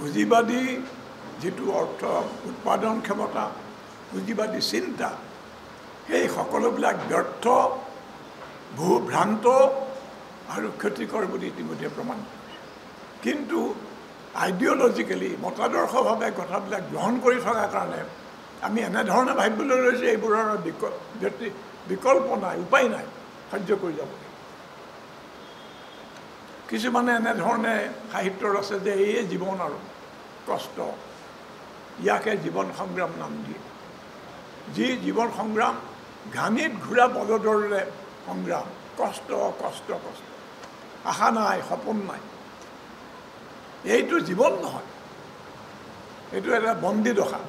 পুঁজিবাদী যিটো অৰ্থ উৎপাদন ক্ষমতা, পুঁজিবাদী চিন্তা, সেই সকলোবিলাক ব্যৰ্থ, ভ্ৰান্ত আৰু ক্ষতিকৰ বুলি ইতিমধ্যে প্ৰমাণ কৰিছে। কিন্তু আইডিঅলজিকেলি মতাদৰ্শভাৱে কথাবিলাক গ্ৰহণ কৰি থকাৰ কাৰণে আমি এনেধৰণে ভাবিবলৈ লৈছোঁ এইবোৰৰ বিকল্প নাই, উপায় নাই, সহ্য কৰি যাব। কিছুমানে এনেধৰণে সাহিত্যৰ আছে যে এই জীৱন আৰু কষ্ট, ইয়াকে জীৱন সংগ্ৰাম নাম দিয়ে। যি জীৱন সংগ্ৰাম ঘানিত ঘূৰা বলদৰে সংগ্ৰাম, কষ্ট কষ্ট কষ্ট, আশা নাই, সপোন নাই। এইটো জীৱন নহয়, এইটো এটা বন্দী দশা।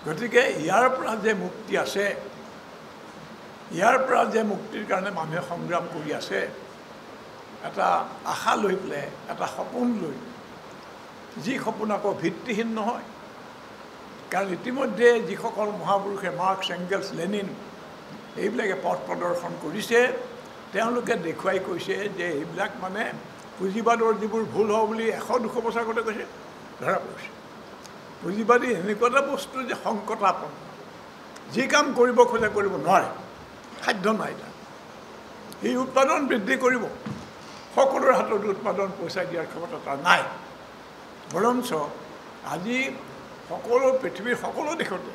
গতিকে ইয়াৰ পৰা যে মুক্তি আছে, ইয়াৰ পৰা যে মুক্তিৰ কাৰণে মানুহে সংগ্ৰাম কৰি আছে, এটা আশা লৈ পেলাই, এটা সপোন লৈ, যি সপোন আকৌ ভিত্তিহীন নহয়। কাৰণ ইতিমধ্যে যিসকল মহাপুৰুষে মাৰ্কছ, এংগেলছ, লেনিন এইবিলাকে পথ প্ৰদৰ্শন কৰিছে, তেওঁলোকে দেখুৱাই কৈছে যে এইবিলাক মানে পুঁজিবাদৰ যিবোৰ ভুল হ'ব বুলি 100-200 বছৰ আগতে কৈছে, ধৰা পৰিছে। পুঁজিবাদী এনেকুৱা এটা বস্তু যে সংকটাপন্ন, যি কাম কৰিব খোজে কৰিব নোৱাৰে, সাধ্য নাই তাৰ। সি উৎপাদন বৃদ্ধি কৰিব, সকলোৰে হাতত উৎপাদন পইচা দিয়াৰ ক্ষমতা তাৰ নাই। বৰঞ্চ আজি সকলো পৃথিৱীৰ সকলো দেশতে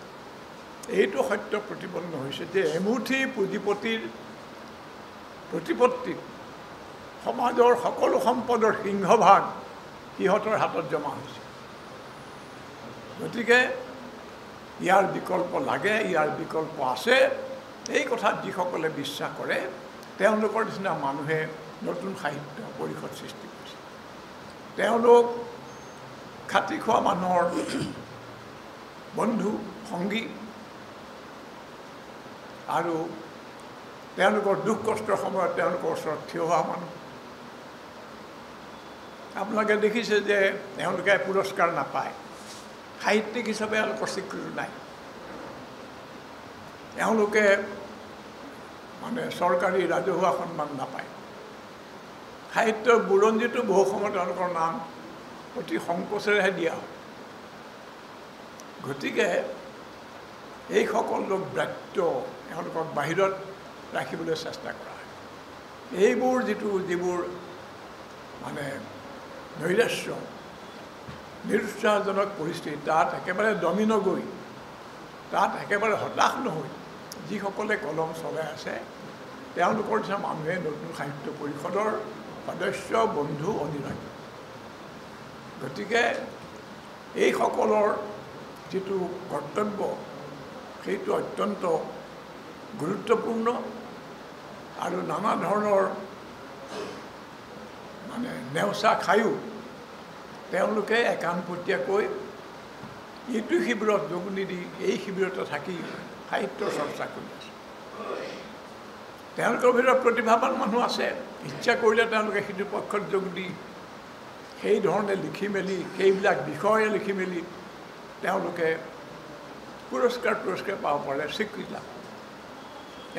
এইটো সত্য প্ৰতিপন্ন হৈছে যে এমুঠি পুঁজিপতিৰ প্ৰতিপত্তিত সমাজৰ সকলো সম্পদৰ সিংহভাগ সিহঁতৰ হাতত জমা হৈছে। গতিকে ইয়াৰ বিকল্প লাগে, ইয়াৰ বিকল্প আছে, এই কথাত যিসকলে বিশ্বাস কৰে তেওঁলোকৰ নিচিনা মানুহে নতুন সাহিত্য পৰিষদ সৃষ্টি কৰিছে। তেওঁলোক খাটি খোৱা মানুহৰ বন্ধু, সংগী আৰু তেওঁলোকৰ দুখ কষ্টৰ সময়ত তেওঁলোকৰ ওচৰত থিয় হোৱা মানুহ। আপোনালোকে দেখিছে যে তেওঁলোকে পুৰস্কাৰ নাপায়, সাহিত্যিক হিচাপে তেওঁলোকৰ স্বীকৃতি নাই। তেওঁলোকে মানে চৰকাৰী ৰাজহুৱা সন্মান নাপায়। সাহিত্যৰ বুৰঞ্জীটো বহু সময়ত তেওঁলোকৰ নাম অতি সংকোচেৰেহে দিয়া হয়। গতিকে এইসকল লোক ব্ৰাত্য, তেওঁলোকক বাহিৰত ৰাখিবলৈ চেষ্টা কৰা হয়। এইবোৰ যিবোৰ মানে নৈৰাশ্য, নিৰুৎসাহজনক পৰিস্থিতি, তাত একেবাৰে দমি নগৈ, তাত একেবাৰে হতাশ নহৈ যিসকলে কলম চলাই আছে, তেওঁলোকৰ নিচিনা মানুহে নতুন সাহিত্য পৰিষদৰ সদস্য, বন্ধু, অনুৰাগী। গতিকে এইসকলৰ যিটো কৰ্তব্য, সেইটো অত্যন্ত গুৰুত্বপূৰ্ণ আৰু নানা ধৰণৰ মানে নেওচা খায়ো তেওঁলোকে একাণপতীয়াকৈ ইটো শিবিৰত যোগ নিদি এই শিবিৰতে থাকি সাহিত্যৰ চৰ্চা কৰি আছে। তেওঁলোকৰ ভিতৰত প্ৰতিভাৱান মানুহ আছে, ইচ্ছা কৰিলে তেওঁলোকে সিটো পক্ষত যোগ দি সেই ধৰণে লিখি মেলি, সেইবিলাক বিষয়ে লিখি মেলি তেওঁলোকে পুৰস্কাৰ পাব পাৰে, স্বীকৃতি লাভ।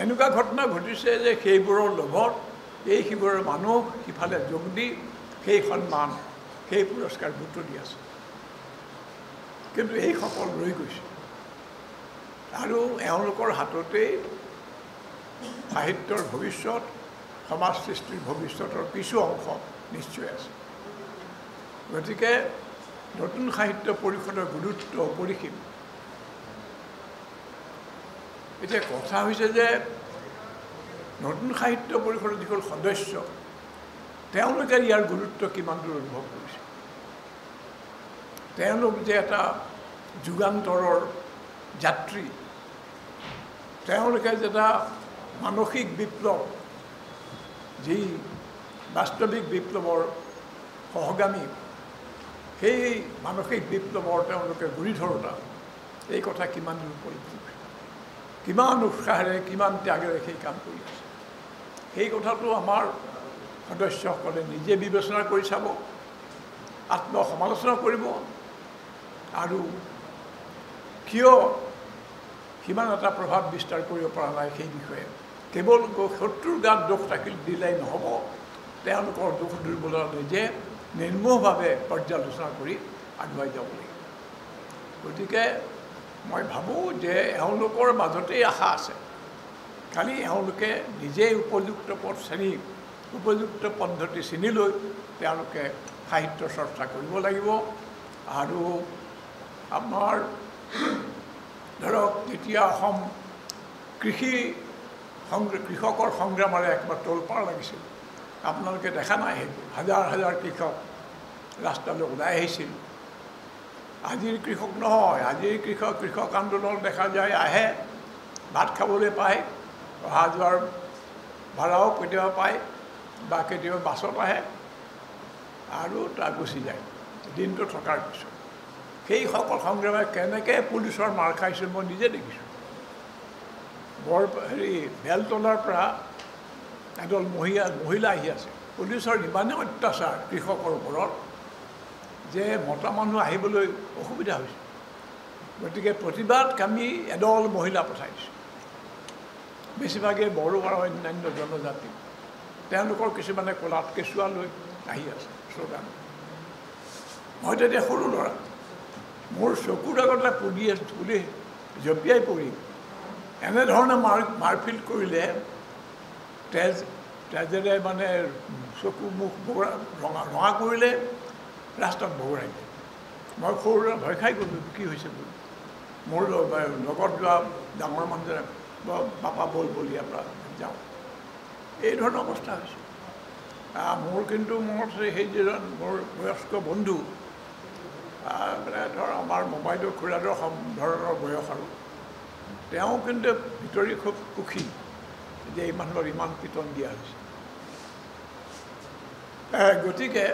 এনেকুৱা ঘটনা ঘটিছে যে সেইবোৰৰ লোভত এই শিবিৰৰ মানুহ সিফালে যোগ দি সেই সন্মান, সেই পুৰস্কাৰ বুটলি আছে। কিন্তু এইসকল ৰৈ গৈছে আৰু এওঁলোকৰ হাততেই সাহিত্যৰ ভৱিষ্যত, সমাজ সৃষ্টিৰ ভৱিষ্যতৰ কিছু অংশ নিশ্চয় আছে। গতিকে নতুন সাহিত্য পৰিষদৰ গুৰুত্ব অপৰিসীম। এতিয়া কথা হৈছে যে নতুন সাহিত্য পৰিষদৰ যিসকল সদস্য, তেওঁলোকে ইয়াৰ গুৰুত্ব কিমান দূৰ অনুভৱ কৰিছে। তেওঁলোক যে এটা যুগান্তৰৰ যাত্ৰী, তেওঁলোকে যে এটা মানসিক বিপ্লৱ, যি বাস্তৱিক বিপ্লৱৰ সহগামী, সেই মানসিক বিপ্লৱৰ তেওঁলোকে গুৰি ধৰোঁতা, এই কথা কিমান দূৰ পৰিপূৰ্ণ, কিমান উৎসাহেৰে, কিমান ত্যাগেৰে সেই কাম কৰি আছে, সেই কথাটো আমাৰ সদস্যসকলে নিজে বিবেচনা কৰি চাব, আত্মসমালোচনা কৰিব আৰু কিয় সিমান এটা প্ৰভাৱ বিস্তাৰ কৰিব পৰা নাই সেই বিষয়ে কেৱল শত্ৰুৰ গাত দোষ দিলেই নহ'ব, তেওঁলোকৰ দুখ দুৰ্বলতা নিজে নিৰ্মোহভাৱে পৰ্যালোচনা কৰি আগুৱাই যাব লাগিব গতিকে মই ভাবোঁ যে এওঁলোকৰ মাজতেই আশা আছে খালি এওঁলোকে নিজেই উপযুক্ত পথ উপযুক্ত পদ্ধতি চিনি লৈ তেওঁলোকে সাহিত্য চৰ্চা কৰিব লাগিব আৰু আমাৰ ধৰক যেতিয়া অসম কৃষকৰ সংগ্ৰামৰে একবাৰ তোলপাৰ লাগিছিল আপোনালোকে দেখা নাই হাজাৰ হাজাৰ কৃষক ৰাস্তালৈ ওলাই আহিছিল আজিৰ কৃষক নহয় আজিৰ কৃষক আন্দোলন দেখা যায় আহে ভাত খাবলৈ পায় অহা যোৱাৰ ভাড়াও কেতিয়াবা পায় বা কেতিয়াবা বাছত আহে আৰু তাৰ গুচি যায় দিনটো থকাৰ পিছত সেইসকল সংগ্ৰামে কেনেকৈ পুলিচৰ মাৰ খাইছিল মই নিজে দেখিছোঁ বেলতলাৰ পৰা এদল মহিলা আহি আছে পুলিচৰ ইমানেই অত্যাচাৰ কৃষকৰ ওপৰত যে মতা মানুহ আহিবলৈ অসুবিধা হৈছে গতিকে প্ৰতিবাদকামী এদল মহিলা পঠাইছে বেছিভাগেই বড়ো আৰু অন্যান্য জনজাতি তেওঁলোকৰ কিছুমানে কলাত কেঁচুৱা লৈ আহি আছে শ্লোগান মই তেতিয়া সৰু ল'ৰা মোৰ চকুৰ আগতে পুলি জঁপিয়াই পৰি এনেধৰণে মাৰপিট কৰিলে তেজেৰে মানে চকু মুখ ৰঙা কৰিলে ৰাস্তাত বগৰাই দিয়ে মই সৰু ল'ৰা ভয় খাই গ'লোঁ কি হৈছে বুলি মোৰ লগত যোৱা ডাঙৰ মানুহজনে পাপা বল ইয়াৰ পৰা যাওঁ এই ধৰণৰ অৱস্থা হৈছে মোৰ কিন্তু মনত সেই যিজন মোৰ বয়স্ক বন্ধু মানে ধৰ আমাৰ মোবাইলৰ খুৰাদৰ ধৰণৰ বয়স আৰু তেওঁ কিন্তু ভিতৰি খুব সুখী যে এই মানুহৰ ইমান পিটন দিয়া হৈছে গতিকে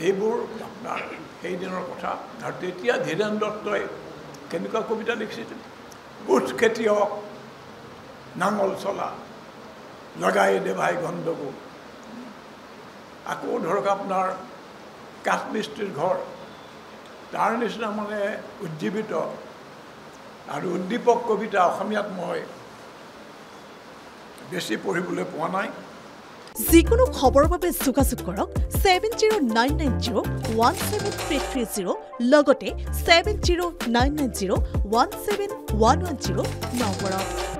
এইবোৰ আপোনাৰ সেইদিনৰ কথা আৰু তেতিয়া ধীৰেন দত্তই কেনেকুৱা কবিতা লিখিছিল উঠ খেতিয়ক নাঙল চলা লগাই দে ভাই গণ্ডগোল আকৌ ধৰক আপোনাৰ কাঠমিস্ত্ৰীৰ ঘৰ তাৰ নিচিনা মানে উজ্জীৱিত আৰু উদ্দীপক কবিতা অসমীয়াত মই বেছি পঢ়িবলৈ পোৱা নাই যিকোনো খবৰৰ বাবে যোগাযোগ কৰক 7099017330 লগতে 7099017110 নম্বৰত